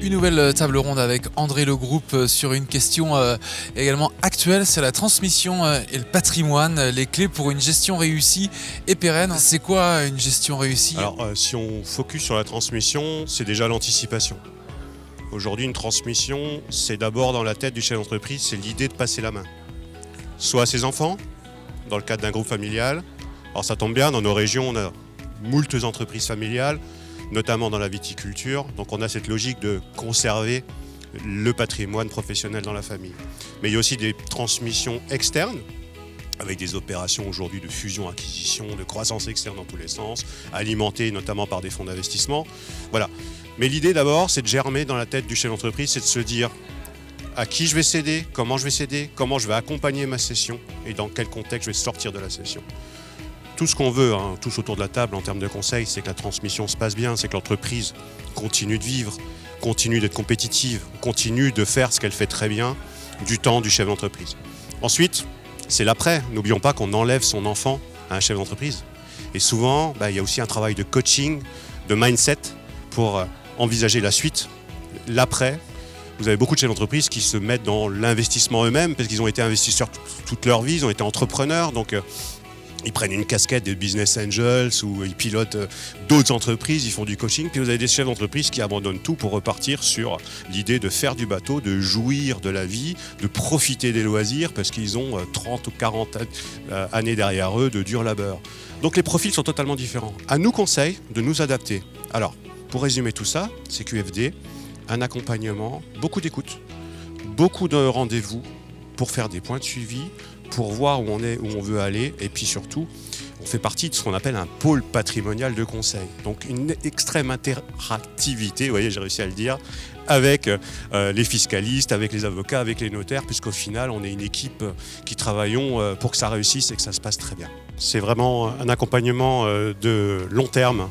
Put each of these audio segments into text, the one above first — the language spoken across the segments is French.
Une nouvelle table ronde avec André Le Groupe sur une question également actuelle, c'est la transmission et le patrimoine, les clés pour une gestion réussie et pérenne. C'est quoi une gestion réussie? Alors, si on focus sur la transmission, c'est déjà l'anticipation. Aujourd'hui, une transmission, c'est d'abord dans la tête du chef d'entreprise, c'est l'idée de passer la main. Soit à ses enfants, dans le cadre d'un groupe familial. Alors ça tombe bien, dans nos régions, on a moultes entreprises familiales, notamment dans la viticulture. Donc on a cette logique de conserver le patrimoine professionnel dans la famille. Mais il y a aussi des transmissions externes, avec des opérations aujourd'hui de fusion-acquisition, de croissance externe dans tous les sens, alimentées notamment par des fonds d'investissement. Voilà. Mais l'idée d'abord, c'est de germer dans la tête du chef d'entreprise, c'est de se dire à qui je vais céder, comment je vais accompagner ma cession et dans quel contexte je vais sortir de la cession. Tout ce qu'on veut, tous autour de la table en termes de conseils, c'est que la transmission se passe bien, c'est que l'entreprise continue de vivre, continue d'être compétitive, continue de faire ce qu'elle fait très bien du temps du chef d'entreprise. Ensuite, c'est l'après. N'oublions pas qu'on enlève son enfant à un chef d'entreprise. Et souvent, il y a aussi un travail de coaching, de mindset pour envisager la suite, l'après. Vous avez beaucoup de chefs d'entreprise qui se mettent dans l'investissement eux-mêmes parce qu'ils ont été investisseurs toute leur vie, ils ont été entrepreneurs, donc ils prennent une casquette de business angels ou ils pilotent d'autres entreprises, ils font du coaching. Puis vous avez des chefs d'entreprise qui abandonnent tout pour repartir sur l'idée de faire du bateau, de jouir de la vie, de profiter des loisirs parce qu'ils ont 30 ou 40 années derrière eux de dur labeur. Donc les profils sont totalement différents. À nous conseille de nous adapter. Alors, pour résumer tout ça, c'est QFD, un accompagnement, beaucoup d'écoute, beaucoup de rendez-vous pour faire des points de suivi, pour voir où on est, où on veut aller, et puis surtout, on fait partie de ce qu'on appelle un pôle patrimonial de conseil. Donc une extrême interactivité, vous voyez, j'ai réussi à le dire, avec les fiscalistes, avec les avocats, avec les notaires, puisqu'au final, on est une équipe qui travaillons pour que ça réussisse et que ça se passe très bien. C'est vraiment un accompagnement de long terme,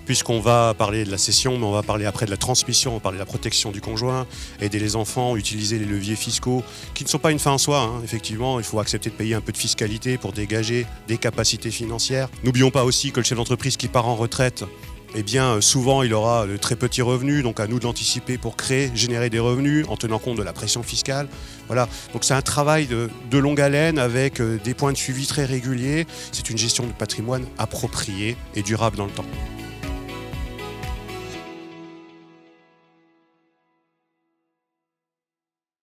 puisqu'on va parler de la cession, mais on va parler après de la transmission, on va parler de la protection du conjoint, aider les enfants, utiliser les leviers fiscaux, qui ne sont pas une fin en soi. Effectivement, il faut accepter de payer un peu de fiscalité pour dégager des capacités financières. N'oublions pas aussi que le chef d'entreprise qui part en retraite, souvent il aura de très petits revenus, donc à nous de l'anticiper pour générer des revenus en tenant compte de la pression fiscale. Voilà. Donc c'est un travail de longue haleine avec des points de suivi très réguliers. C'est une gestion de patrimoine appropriée et durable dans le temps.